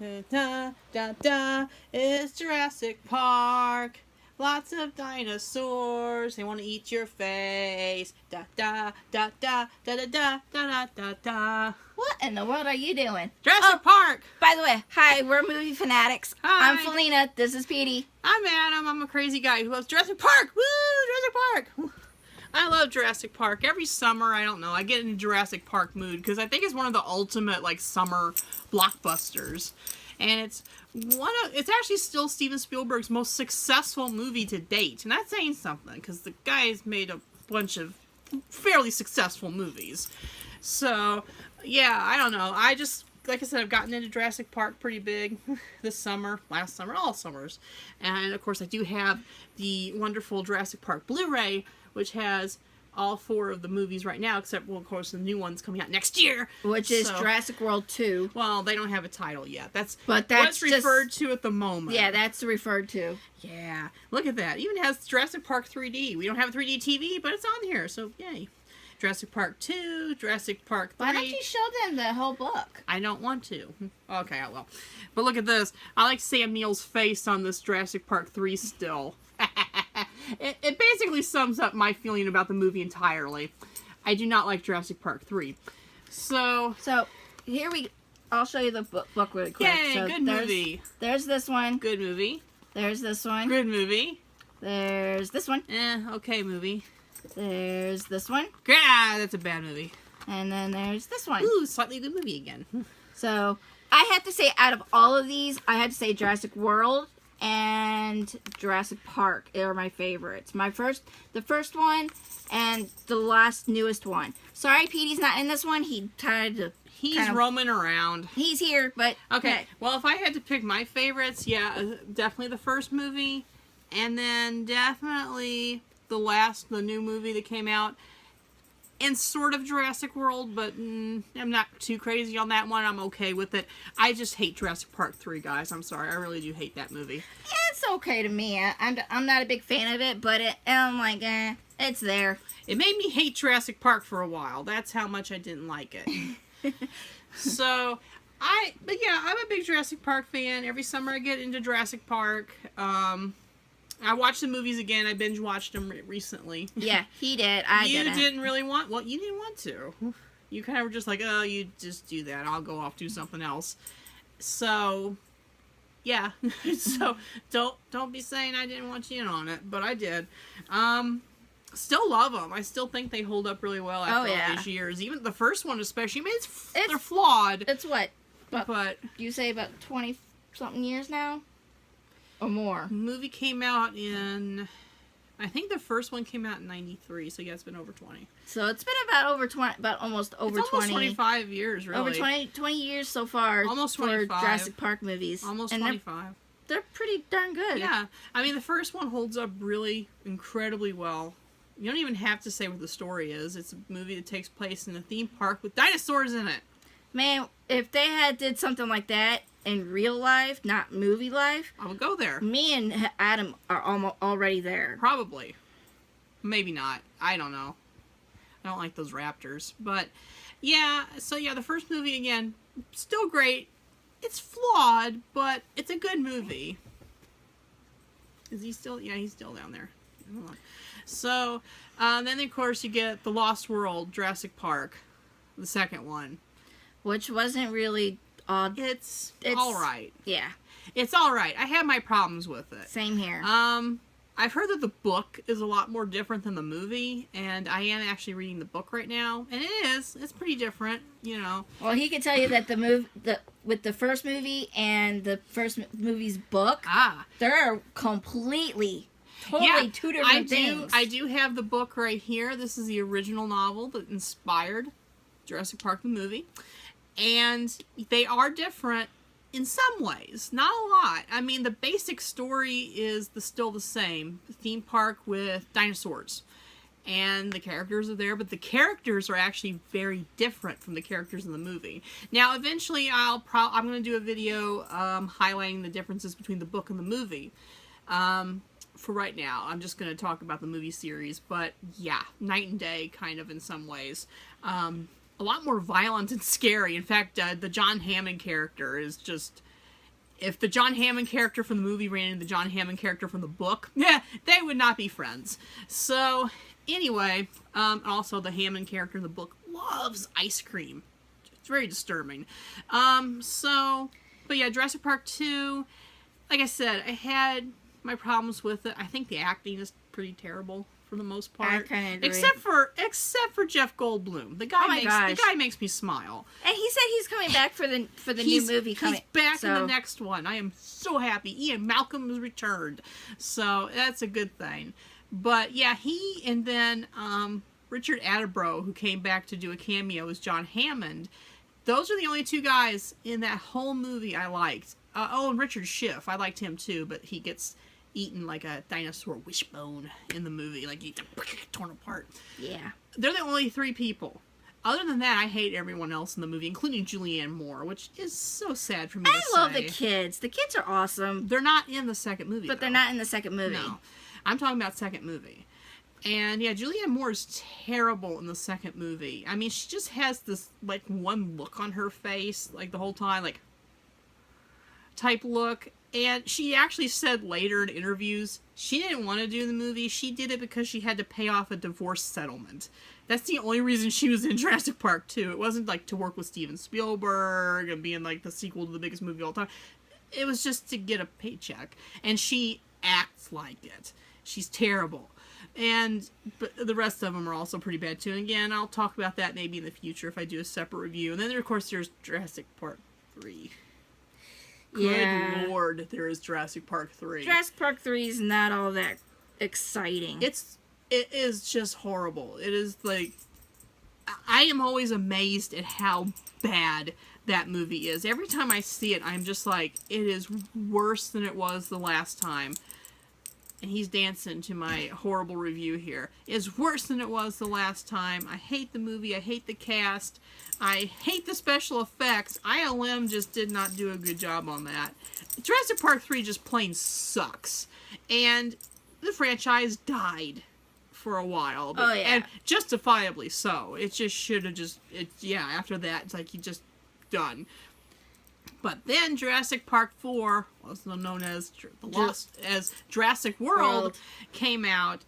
Da, da, da, it's Jurassic Park. Lots of dinosaurs. They want to eat your face. Da, da, da, da, da, da, da, da, da, da. What in the world are you doing? Jurassic Park. By the way, hi, we're Movie Fanatics. Hi. I'm Felina. This is Petey. I'm Adam. I'm a crazy guy who loves Jurassic Park. Woo! Jurassic Park. I love Jurassic Park. Every summer, I don't know, I get in a Jurassic Park mood because I think it's one of the ultimate like summer blockbusters. And it's actually still Steven Spielberg's most successful movie to date. And that's saying something because the guy's made a bunch of fairly successful movies. So, yeah, I don't know. I just, like I said, I've gotten into Jurassic Park pretty big this summer, last summer, all summers. And, of course, I do have the wonderful Jurassic Park Blu-ray, which has all 4 of the movies right now, except, well, of course, the new one's coming out next year. Which is Jurassic World 2. Well, they don't have a title yet. That's what's referred to at the moment. Yeah, that's referred to. Yeah. Look at that. It even has Jurassic Park 3D. We don't have a 3D TV, but it's on here, so yay. Jurassic Park 2, Jurassic Park 3. Why don't you show them the whole book? I don't want to. Okay, I will. But look at this. I like Sam Neill's face on this Jurassic Park 3 still. It basically sums up my feeling about the movie entirely. I do not like Jurassic Park 3. So here I'll show you the book really quick. Yay, good movie. There's this one. Good movie. There's this one. Good movie. There's this one. Okay movie. There's this one. That's a bad movie. And then there's this one. Ooh, slightly good movie again. So, I have to say, out of all of these, I had to say Jurassic World and Jurassic Park are my favorites. The first one and the newest one. Sorry, Petey's not in this one. He's roaming around. He's here, but okay. Well, if I had to pick my favorites, yeah, definitely the first movie, and then definitely the new movie that came out, and sort of Jurassic World, but I'm not too crazy on that one. I'm okay with it. I just hate Jurassic Park 3, guys. I'm sorry. I really do hate that movie. It's okay to me. I'm not a big fan of it, but I'm like, it's there. It made me hate Jurassic Park for a while. That's how much I didn't like it. But yeah, I'm a big Jurassic Park fan. Every summer I get into Jurassic Park. I watched the movies again. I binge watched them recently. Yeah, he did. You didn't really want. Well, you didn't want to. You kind of were just like, oh, you just do that. I'll go off do something else. So, yeah. So don't be saying I didn't want you in on it, but I did. Still love them. I still think they hold up really well after all these years. Even the first one, especially. I mean, they're flawed. It's what? But you say about 20 something years now. Or more. The movie came out in, I think the first one came out in 93, so yeah, it's been over 20. So it's been about almost over 20. 25 years, really. Over 20 years so far. Almost 25. For Jurassic Park movies. Almost and 25. They're pretty darn good. Yeah. I mean, the first one holds up really incredibly well. You don't even have to say what the story is. It's a movie that takes place in a theme park with dinosaurs in it. Man, if they did something like that in real life, not movie life, I would go there. Me and Adam are already there. Probably. Maybe not. I don't know. I don't like those raptors. But, yeah. So, yeah, the first movie, again, still great. It's flawed, but it's a good movie. Is he still? Yeah, he's still down there. So, then, of course, you get The Lost World, Jurassic Park. The second one. Which wasn't really... It's all right. Yeah. It's all right. I have my problems with it. Same here. I've heard that the book is a lot more different than the movie, and I am actually reading the book right now, and it is. It's pretty different, you know. Well, he can tell you that with the first movie and the first movie's book, they're completely, totally two different things. I do have the book right here. This is the original novel that inspired Jurassic Park the movie. And they are different in some ways. Not a lot. I mean, the basic story is still the same. The theme park with dinosaurs. And the characters are there, but the characters are actually very different from the characters in the movie. Now, eventually, I'm going to do a video highlighting the differences between the book and the movie. For right now, I'm just going to talk about the movie series. But, yeah, night and day, kind of, in some ways. A lot more violent and scary. In fact, the John Hammond character is just if the John Hammond character from the movie ran into the John Hammond character from the book, yeah, they would not be friends. So, anyway, also the Hammond character in the book loves ice cream. It's very disturbing. But yeah, Jurassic Park 2, like I said, I had my problems with it. I think the acting is pretty terrible for the most part. I kind of agree. Except for Jeff Goldblum. The guy makes me smile. And he said he's coming back for the new movie coming. He's back in the next one. I am so happy. Ian Malcolm has returned. So that's a good thing. But yeah, he and then Richard Attenborough, who came back to do a cameo as John Hammond. Those are the only two guys in that whole movie I liked. And Richard Schiff. I liked him too, but he gets eaten like a dinosaur wishbone in the movie. Like, he's torn apart. Yeah. They're the only three people. Other than that, I hate everyone else in the movie, including Julianne Moore, which is so sad for me to say. I love the kids. The kids are awesome. They're not in the second movie, But they're not in the second movie. No. I'm talking about second movie. And yeah, Julianne Moore is terrible in the second movie. I mean, she just has this, like, one look on her face, like, the whole time, like, type look. And she actually said later in interviews, she didn't want to do the movie. She did it because she had to pay off a divorce settlement. That's the only reason she was in Jurassic Park 2. It wasn't, like, to work with Steven Spielberg and being, like, the sequel to the biggest movie of all time. It was just to get a paycheck. And she acts like it. She's terrible. But the rest of them are also pretty bad too. And again, I'll talk about that maybe in the future if I do a separate review. And then, of course, there's Jurassic Park 3. Good Lord, there is Jurassic Park 3. Jurassic Park 3 is not all that exciting. It is just horrible. It is like, I am always amazed at how bad that movie is. Every time I see it, I'm just like, it is worse than it was the last time. And he's dancing to my horrible review here. It's worse than it was the last time. I hate the movie. I hate the cast. I hate the special effects. ILM just did not do a good job on that. Jurassic Park 3 just plain sucks. And the franchise died for a while. Oh, yeah. And justifiably so. It just should have after that, it's like, you just done. But then Jurassic Park 4, also known as Jurassic World, came out,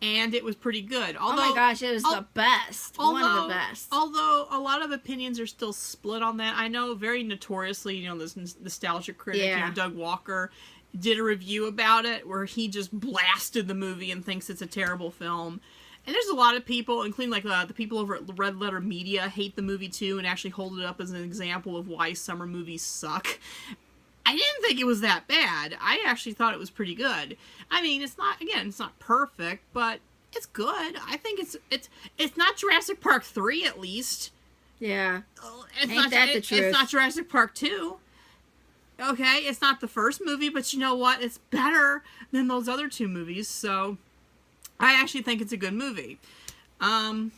and it was pretty good. Although, oh my gosh, it was the best. One of the best. Although a lot of opinions are still split on that. I know very notoriously, this nostalgia critic, Doug Walker, did a review about it where he just blasted the movie and thinks it's a terrible film. And there's a lot of people, including like the people over at Red Letter Media, hate the movie too and actually hold it up as an example of why summer movies suck. I didn't think it was that bad. I actually thought it was pretty good. I mean, it's not perfect, but it's good. I think it's not Jurassic Park 3 at least. Yeah. Ain't that the truth? It's not Jurassic Park 2. Okay, it's not the first movie, but you know what? It's better than those other two movies, so I actually think it's a good movie. I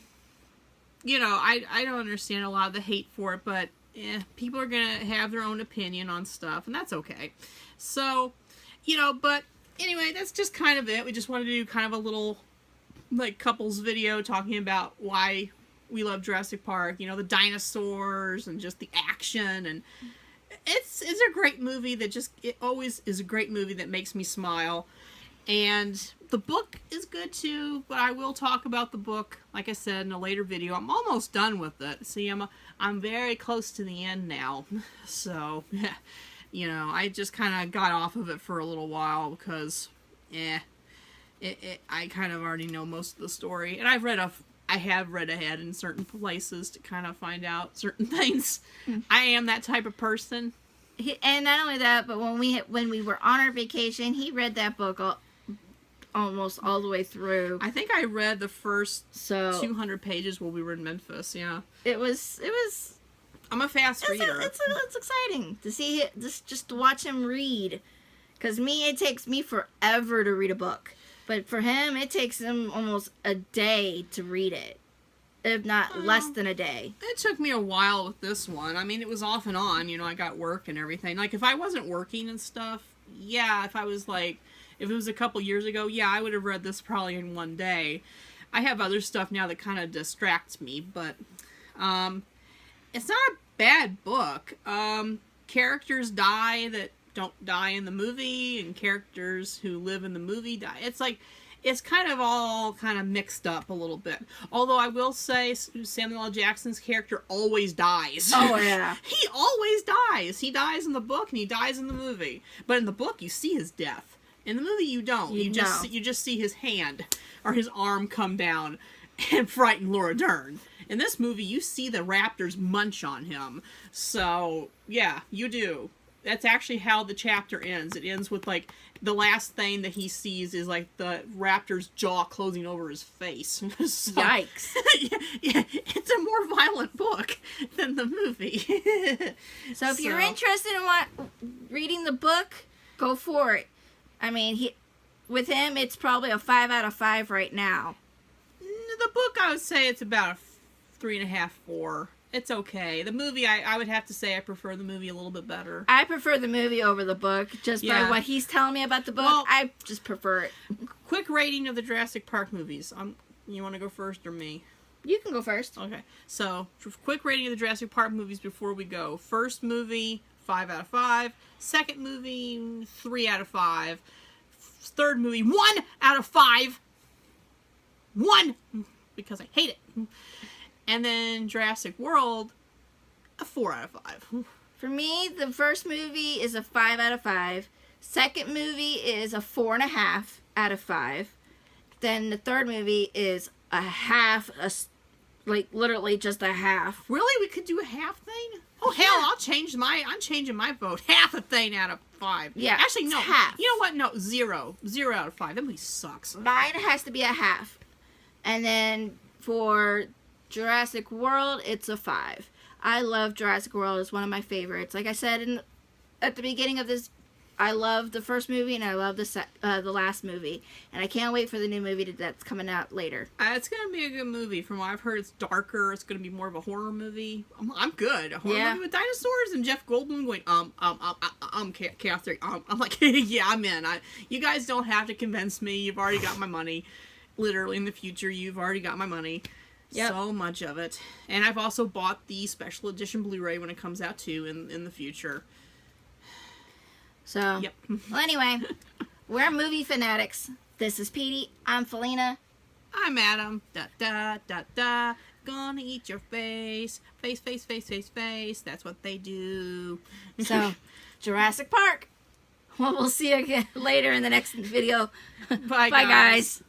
don't understand a lot of the hate for it, but people are going to have their own opinion on stuff, and that's okay. So, but anyway, that's just kind of it. We just wanted to do kind of a little, like, couples video talking about why we love Jurassic Park. The dinosaurs and just the action, and it's a great movie it always is a great movie that makes me smile. And the book is good too, but I will talk about the book, like I said, in a later video. I'm almost done with it. See, I'm very close to the end now. So, I just kind of got off of it for a little while because, I kind of already know most of the story. And I have read ahead in certain places to kind of find out certain things. I am that type of person. And not only that, but when we were on our vacation, he read that book almost all the way through. I think I read the first 200 pages while we were in Memphis. Yeah, it was. I'm a fast reader. It's exciting to see it, just to watch him read. Because it takes me forever to read a book, but for him, it takes him almost a day to read it, if not less than a day. It took me a while with this one. I mean, it was off and on. I got work and everything. Like, if I wasn't working and stuff, if it was a couple years ago, I would have read this probably in one day. I have other stuff now that kind of distracts me, but it's not a bad book. Characters die that don't die in the movie, and characters who live in the movie die. It's like, it's kind of all kind of mixed up a little bit. Although I will say Samuel L. Jackson's character always dies. Oh, yeah. He always dies. He dies in the book and he dies in the movie. But in the book, you see his death. In the movie, you don't. You just see his hand or his arm come down and frighten Laura Dern. In this movie, you see the raptors munch on him. So, yeah, you do. That's actually how the chapter ends. It ends with, like, the last thing that he sees is, like, the raptor's jaw closing over his face. So, Yikes. yeah, it's a more violent book than the movie. So if you're interested in reading the book, go for it. I mean, with him, it's probably a 5 out of 5 right now. The book, I would say it's about a 3.5, 4. It's okay. The movie, I would have to say I prefer the movie a little bit better. I prefer the movie over the book. Just by what he's telling me about the book, well, I just prefer it. Quick rating of the Jurassic Park movies. You want to go first or me? You can go first. Okay. So, quick rating of the Jurassic Park movies before we go. First movie, 5 out of 5. Second movie, 3 out of 5. Third movie, 1 out of 5. 1! Because I hate it. And then Jurassic World, a 4 out of 5. For me, the first movie is a 5 out of 5. Second movie is a 4.5 out of 5. Then the third movie is a half, like literally just a half. Really? We could do a half thing? Oh, hell, I'm changing my vote. Half a thing out of 5. Yeah. Actually, no. Half. You know what? No, 0. 0 out of 5. That movie sucks. Mine has to be a half. And then for Jurassic World, it's a 5. I love Jurassic World. It's one of my favorites. Like I said at the beginning of this, I love the first movie and I love the last movie. And I can't wait for the new movie that's coming out later. It's going to be a good movie. From what I've heard, it's darker. It's going to be more of a horror movie. I'm good. A horror movie with dinosaurs and Jeff Goldblum going, Catherine, I'm like, yeah, I'm in. You guys don't have to convince me. You've already got my money. Literally, in the future, you've already got my money. Yep. So much of it. And I've also bought the special edition Blu-ray when it comes out, too, in the future. So, yep. Well, anyway, we're Movie Fanatics. This is Petey. I'm Felina. I'm Adam. Da, da, da, da. Gonna eat your face. Face, face, face, face, face. That's what they do. So, Jurassic Park. Well, we'll see you again later in the next video. Bye, Bye, guys.